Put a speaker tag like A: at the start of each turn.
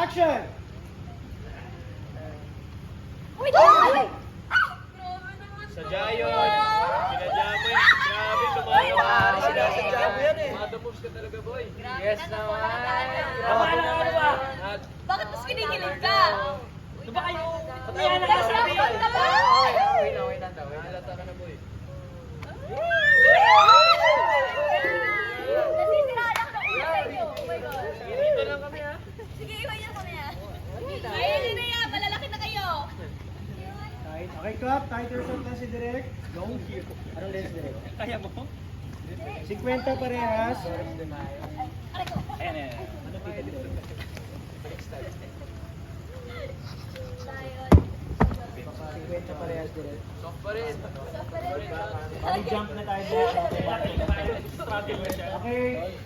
A: Action!
B: Uy, ay!
C: Sadya yun. Pinadya mo yun. Grabe, lumayo ka. Sinasadya mo yan eh. Madamoves ka talaga, boy. Yes naman.
A: Ano ba?
B: Bakit mas kinikilig ka?
A: Ano ba kayo?
B: Kaya nagsasabi ka ba?
C: Okay na daw. Halata ka na, boy.
B: Nasisiraan ako ng ulo sa inyo. Oh my God.
C: Dito lang kami, ha?
B: Sige, iwan niyo ko na yan. Ayun na yan, malalaki na kayo.
A: Tight. Okay, clap. Tight yourself na si Direk. Don't keep. Anong lens, Direk? Kaya mo? 50 parehas.
B: Aray ko.
A: Ayan, ayan. Ano pito dito?
B: Tayo.
A: 50 parehas, Direk.
C: Soft pa rin.
A: Bali jump na tayo, Direk. Okay.